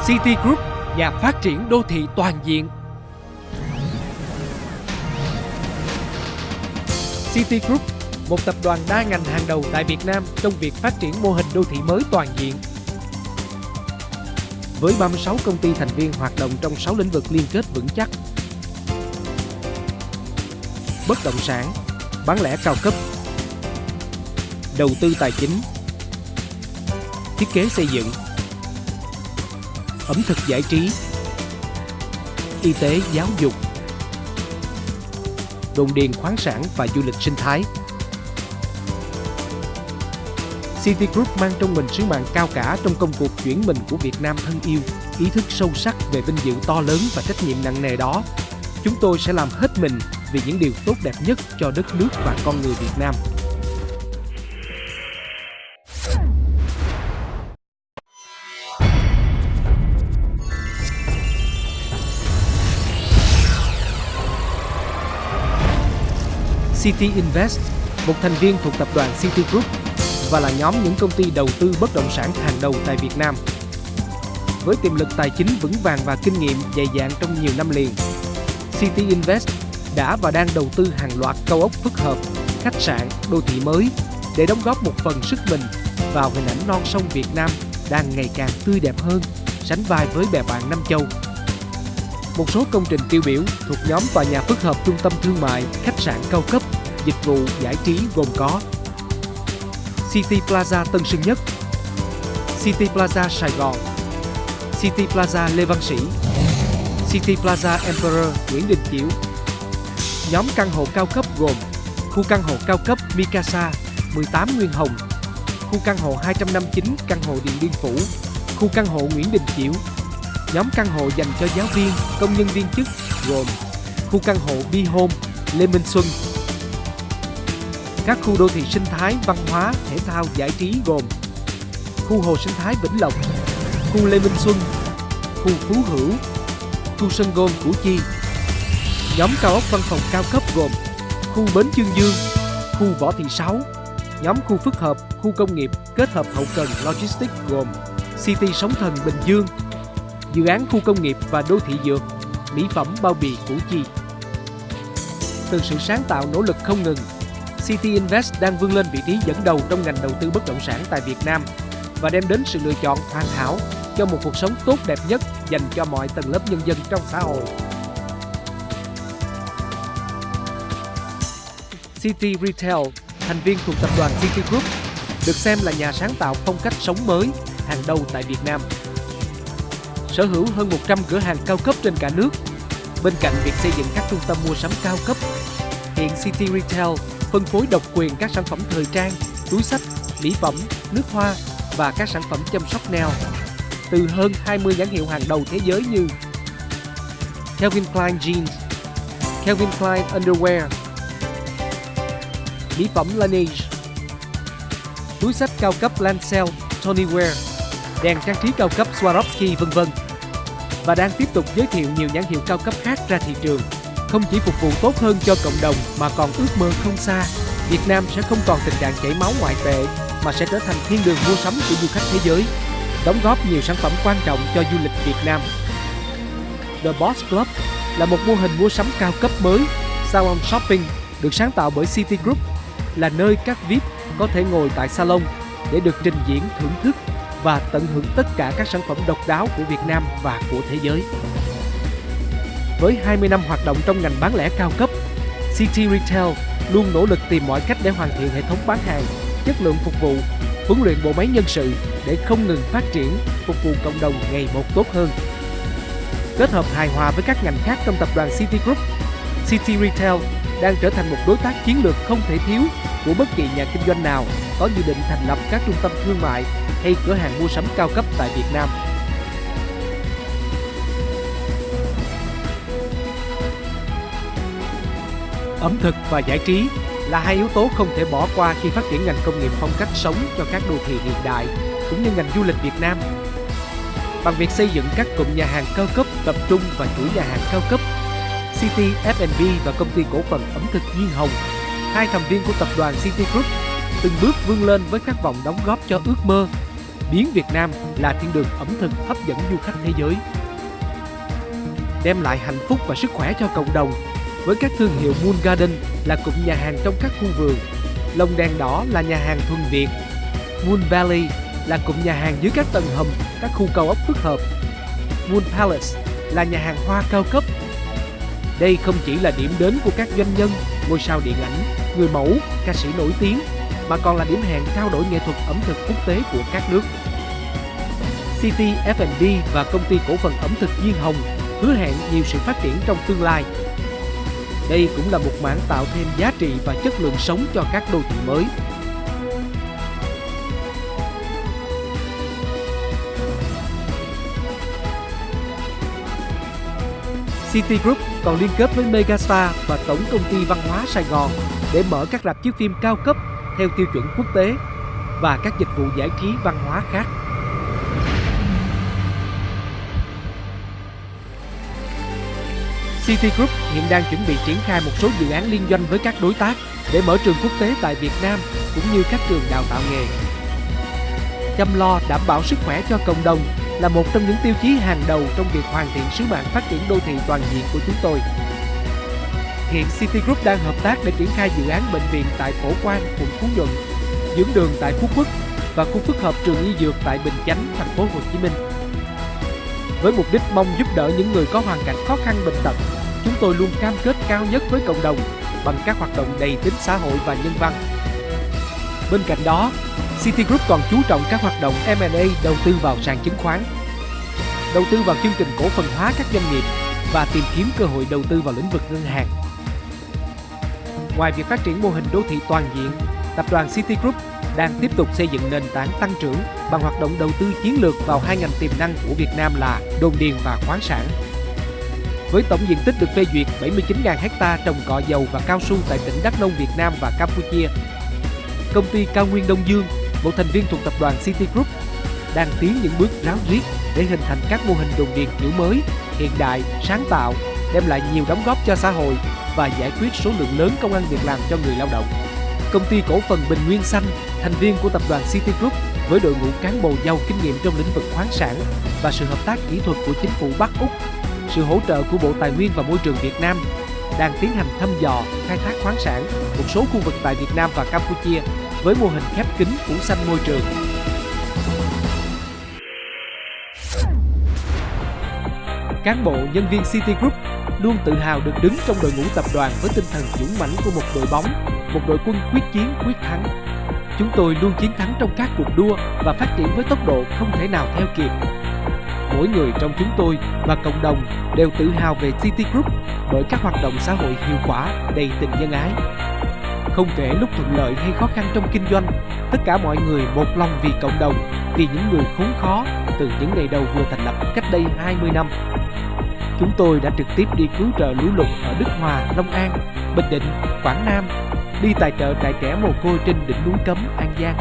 City Group, nhà phát triển đô thị toàn diện. City Group, một tập đoàn đa ngành hàng đầu tại Việt Nam trong việc phát triển mô hình đô thị mới toàn diện. Với 36 công ty thành viên hoạt động trong 6 lĩnh vực liên kết vững chắc: bất động sản, bán lẻ cao cấp, đầu tư tài chính, thiết kế xây dựng, ẩm thực giải trí, y tế giáo dục, đồn điền khoáng sản và du lịch sinh thái. City Group mang trong mình sứ mạng cao cả trong công cuộc chuyển mình của Việt Nam thân yêu, ý thức sâu sắc về vinh dự to lớn và trách nhiệm nặng nề đó. Chúng tôi sẽ làm hết mình vì những điều tốt đẹp nhất cho đất nước và con người Việt Nam. City Invest, một thành viên thuộc tập đoàn City Group và là nhóm những công ty đầu tư bất động sản hàng đầu tại Việt Nam. Với tiềm lực tài chính vững vàng và kinh nghiệm dày dặn trong nhiều năm liền, City Invest đã và đang đầu tư hàng loạt cao ốc phức hợp, khách sạn, đô thị mới để đóng góp một phần sức mình vào hình ảnh non sông Việt Nam đang ngày càng tươi đẹp hơn, sánh vai với bè bạn Nam Châu. Một số công trình tiêu biểu thuộc nhóm tòa nhà phức hợp trung tâm thương mại, khách sạn cao cấp, dịch vụ giải trí gồm có City Plaza Tân Sơn Nhất, City Plaza Sài Gòn, City Plaza Lê Văn Sĩ, City Plaza Emperor Nguyễn Đình Chiểu. Nhóm căn hộ cao cấp gồm khu căn hộ cao cấp Mikasa 18 Nguyên Hồng, khu căn hộ 259 căn hộ Điện Biên Phủ, khu căn hộ Nguyễn Đình Chiểu. Nhóm căn hộ dành cho giáo viên, công nhân viên chức gồm khu căn hộ Be Home Lê Minh Xuân. Các khu đô thị sinh thái, văn hóa, thể thao, giải trí gồm khu Hồ Sinh thái Vĩnh Lộc, khu Lê Minh Xuân, khu Phú Hữu, khu sân golf Củ Chi. Nhóm cao ốc văn phòng cao cấp gồm khu Bến Chương Dương, khu Võ Thị Sáu. Nhóm khu phức hợp, khu công nghiệp kết hợp hậu cần logistics gồm City Sóng Thần Bình Dương, dự án khu công nghiệp và đô thị dược, mỹ phẩm bao bì Củ Chi. Từ sự sáng tạo nỗ lực không ngừng, City Invest đang vươn lên vị trí dẫn đầu trong ngành đầu tư bất động sản tại Việt Nam và đem đến sự lựa chọn hoàn hảo cho một cuộc sống tốt đẹp nhất dành cho mọi tầng lớp nhân dân trong xã hội. City Retail, thành viên thuộc tập đoàn City Group, được xem là nhà sáng tạo phong cách sống mới hàng đầu tại Việt Nam. Sở hữu hơn 100 cửa hàng cao cấp trên cả nước. Bên cạnh việc xây dựng các trung tâm mua sắm cao cấp, hiện City Retail phân phối độc quyền các sản phẩm thời trang, túi xách, mỹ phẩm, nước hoa và các sản phẩm chăm sóc nail từ hơn 20 nhãn hiệu hàng đầu thế giới như Calvin Klein Jeans, Calvin Klein Underwear, mỹ phẩm Laneige, túi xách cao cấp Lancel, Tony Wear, đèn trang trí cao cấp Swarovski v.v. và đang tiếp tục giới thiệu nhiều nhãn hiệu cao cấp khác ra thị trường. Không chỉ phục vụ tốt hơn cho cộng đồng mà còn ước mơ không xa, Việt Nam sẽ không còn tình trạng chảy máu ngoại tệ mà sẽ trở thành thiên đường mua sắm của du khách thế giới, đóng góp nhiều sản phẩm quan trọng cho du lịch Việt Nam. The Boss Club là một mô hình mua sắm cao cấp mới, salon shopping được sáng tạo bởi City Group, là nơi các VIP có thể ngồi tại salon để được trình diễn, thưởng thức và tận hưởng tất cả các sản phẩm độc đáo của Việt Nam và của thế giới. Với 20 năm hoạt động trong ngành bán lẻ cao cấp, City Retail luôn nỗ lực tìm mọi cách để hoàn thiện hệ thống bán hàng, chất lượng phục vụ, huấn luyện bộ máy nhân sự để không ngừng phát triển, phục vụ cộng đồng ngày một tốt hơn. Kết hợp hài hòa với các ngành khác trong tập đoàn City Group, City Retail đang trở thành một đối tác chiến lược không thể thiếu của bất kỳ nhà kinh doanh nào có dự định thành lập các trung tâm thương mại hay cửa hàng mua sắm cao cấp tại Việt Nam. Ẩm thực và giải trí là hai yếu tố không thể bỏ qua khi phát triển ngành công nghiệp phong cách sống cho các đô thị hiện đại, cũng như ngành du lịch Việt Nam. Bằng việc xây dựng các cụm nhà hàng cao cấp tập trung và chuỗi nhà hàng cao cấp, City F&B và công ty cổ phần ẩm thực Diên Hồng, hai thành viên của tập đoàn City Group, từng bước vươn lên với khát vọng đóng góp cho ước mơ biến Việt Nam là thiên đường ẩm thực hấp dẫn du khách thế giới. Đem lại hạnh phúc và sức khỏe cho cộng đồng với các thương hiệu Moon Garden là cụm nhà hàng trong các khu vườn, Lồng Đèn Đỏ là nhà hàng thuần Việt, Moon Valley là cụm nhà hàng dưới các tầng hầm, các khu cao ốc phức hợp, Moon Palace là nhà hàng hoa cao cấp. Đây không chỉ là điểm đến của các doanh nhân, ngôi sao điện ảnh, người mẫu, ca sĩ nổi tiếng, mà còn là điểm hẹn trao đổi nghệ thuật ẩm thực quốc tế của các nước. City F&B và công ty cổ phần ẩm thực Diên Hồng hứa hẹn nhiều sự phát triển trong tương lai. Đây cũng là một mảng tạo thêm giá trị và chất lượng sống cho các đô thị mới. City Group còn liên kết với Megastar và Tổng Công ty Văn hóa Sài Gòn để mở các rạp chiếu phim cao cấp theo tiêu chuẩn quốc tế và các dịch vụ giải trí văn hóa khác. City Group hiện đang chuẩn bị triển khai một số dự án liên doanh với các đối tác để mở trường quốc tế tại Việt Nam cũng như các trường đào tạo nghề. Chăm lo đảm bảo sức khỏe cho cộng đồng là một trong những tiêu chí hàng đầu trong việc hoàn thiện sứ mạng phát triển đô thị toàn diện của chúng tôi. Hiện City Group đang hợp tác để triển khai dự án bệnh viện tại Phổ Quang, quận Phú Nhuận, dưỡng đường tại Phú Quốc và khu phức hợp trường y dược tại Bình Chánh, thành phố Hồ Chí Minh. Với mục đích mong giúp đỡ những người có hoàn cảnh khó khăn bệnh tật, chúng tôi luôn cam kết cao nhất với cộng đồng bằng các hoạt động đầy tính xã hội và nhân văn. Bên cạnh đó, City Group còn chú trọng các hoạt động M&A đầu tư vào sàn chứng khoán, đầu tư vào chương trình cổ phần hóa các doanh nghiệp và tìm kiếm cơ hội đầu tư vào lĩnh vực ngân hàng. Ngoài việc phát triển mô hình đô thị toàn diện, tập đoàn City Group đang tiếp tục xây dựng nền tảng tăng trưởng bằng hoạt động đầu tư chiến lược vào hai ngành tiềm năng của Việt Nam là đồn điền và khoáng sản. Với tổng diện tích được phê duyệt 79.000 ha trồng cọ dầu và cao su tại tỉnh Đắk Nông, Việt Nam và Campuchia, công ty Cao Nguyên Đông Dương, một thành viên thuộc tập đoàn City Group, đang tiến những bước ráo riết để hình thành các mô hình đồn điền kiểu mới, hiện đại, sáng tạo, đem lại nhiều đóng góp cho xã hội và giải quyết số lượng lớn công ăn việc làm cho người lao động. Công ty cổ phần Bình Nguyên Xanh, thành viên của tập đoàn City Group, với đội ngũ cán bộ giàu kinh nghiệm trong lĩnh vực khoáng sản và sự hợp tác kỹ thuật của chính phủ Bắc Úc, sự hỗ trợ của Bộ Tài nguyên và Môi trường Việt Nam, đang tiến hành thăm dò, khai thác khoáng sản một số khu vực tại Việt Nam và Campuchia với mô hình khép kín phủ xanh môi trường. Cán bộ, nhân viên City Group luôn tự hào được đứng trong đội ngũ tập đoàn với tinh thần dũng mãnh của một đội bóng, một đội quân quyết chiến, quyết thắng. Chúng tôi luôn chiến thắng trong các cuộc đua và phát triển với tốc độ không thể nào theo kịp. Mỗi người trong chúng tôi và cộng đồng đều tự hào về City Group bởi các hoạt động xã hội hiệu quả, đầy tình nhân ái. Không kể lúc thuận lợi hay khó khăn trong kinh doanh, tất cả mọi người một lòng vì cộng đồng, vì những người khốn khó từ những ngày đầu vừa thành lập cách đây 20 năm. Chúng tôi đã trực tiếp đi cứu trợ lũ lụt ở Đức Hòa, Long An, Bình Định, Quảng Nam, đi tài trợ trại trẻ mồ côi trên đỉnh núi Cấm, An Giang.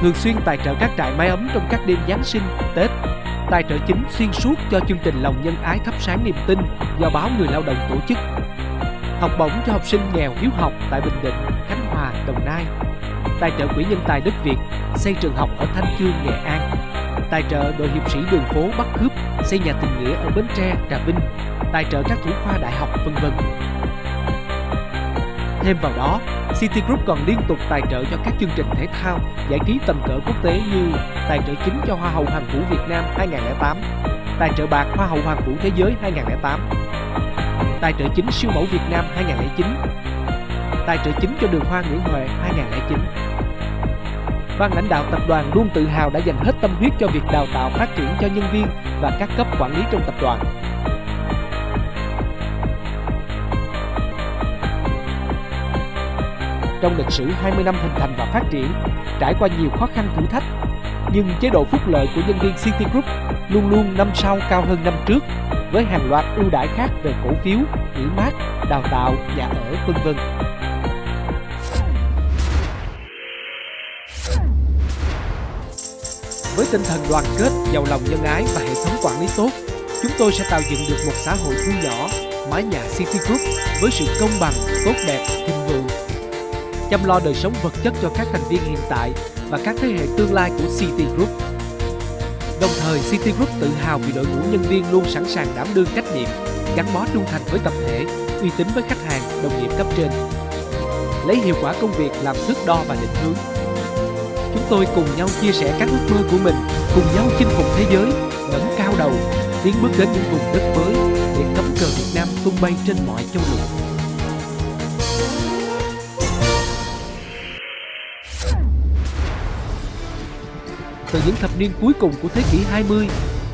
Thường xuyên tài trợ các trại mái ấm trong các đêm Giáng sinh, Tết, tài trợ chính xuyên suốt cho chương trình Lòng Nhân Ái Thắp Sáng Niềm Tin do báo Người Lao động tổ chức. Học bổng cho học sinh nghèo hiếu học tại Bình Định, Khánh Hòa, Đồng Nai. Tài trợ Quỹ Nhân tài Đất Việt, xây trường học ở Thanh Chương, Nghệ An. Tài trợ đội hiệp sĩ đường phố bắt cướp, xây nhà tình nghĩa ở Bến Tre, Trà Vinh. Tài trợ các thủ khoa đại học, v.v. Thêm vào đó, City Group còn liên tục tài trợ cho các chương trình thể thao, giải trí tầm cỡ quốc tế như tài trợ chính cho Hoa hậu Hoàn vũ Việt Nam 2008, tài trợ bạc Hoa hậu Hoàn vũ Thế giới 2008, tài trợ chính siêu mẫu Việt Nam 2009, tài trợ chính cho đường hoa Nguyễn Huệ 2009. Ban lãnh đạo tập đoàn luôn tự hào đã dành hết tâm huyết cho việc đào tạo phát triển cho nhân viên và các cấp quản lý trong tập đoàn. Trong lịch sử 20 năm hình thành và phát triển, trải qua nhiều khó khăn thử thách, nhưng chế độ phúc lợi của nhân viên City Group luôn luôn năm sau cao hơn năm trước, với hàng loạt ưu đãi khác về cổ phiếu, nghỉ mát, đào tạo, nhà ở, v.v. Với tinh thần đoàn kết, giàu lòng nhân ái và hệ thống quản lý tốt, chúng tôi sẽ tạo dựng được một xã hội thu nhỏ, mái nhà City Group với sự công bằng, tốt đẹp, thịnh vượng. chăm lo đời sống vật chất cho các thành viên hiện tại và các thế hệ tương lai của City Group. Đồng thời, City Group tự hào vì đội ngũ nhân viên luôn sẵn sàng đảm đương trách nhiệm, gắn bó trung thành với tập thể, uy tín với khách hàng, đồng nghiệp cấp trên. Lấy hiệu quả công việc làm thước đo và định hướng. Chúng tôi cùng nhau chia sẻ các ước mơ của mình, cùng nhau chinh phục thế giới, ngẩng cao đầu, tiến bước đến những vùng đất mới để cắm cờ Việt Nam tung bay trên mọi châu lục. Từ những thập niên cuối cùng của thế kỷ 20,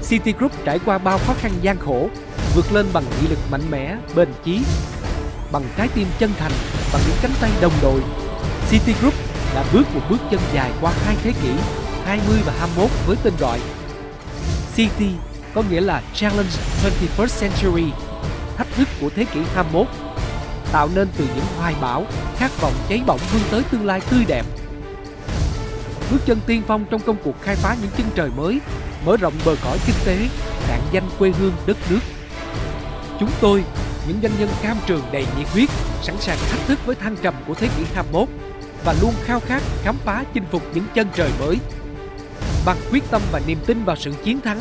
City Group trải qua bao khó khăn gian khổ, vượt lên bằng nghị lực mạnh mẽ, bền chí, bằng trái tim chân thành, bằng những cánh tay đồng đội. City Group đã bước một bước chân dài qua hai thế kỷ, 20 và 21 với tên gọi City, có nghĩa là Challenge 21st Century, thách thức của thế kỷ 21, tạo nên từ những hoài bão, khát vọng cháy bỏng vươn tới tương lai tươi đẹp. Bước chân tiên phong trong công cuộc khai phá những chân trời mới, mở rộng bờ cõi kinh tế, rạng danh quê hương đất nước. Chúng tôi, những doanh nhân cam trường đầy nhiệt huyết, sẵn sàng thách thức với thăng trầm của thế kỷ 21 và luôn khao khát khám phá chinh phục những chân trời mới. Bằng quyết tâm và niềm tin vào sự chiến thắng,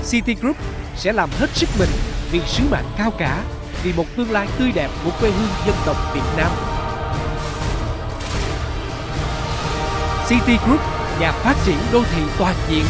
City Group sẽ làm hết sức mình vì sứ mạng cao cả, vì một tương lai tươi đẹp của quê hương dân tộc Việt Nam. City Group, nhà phát triển đô thị toàn diện.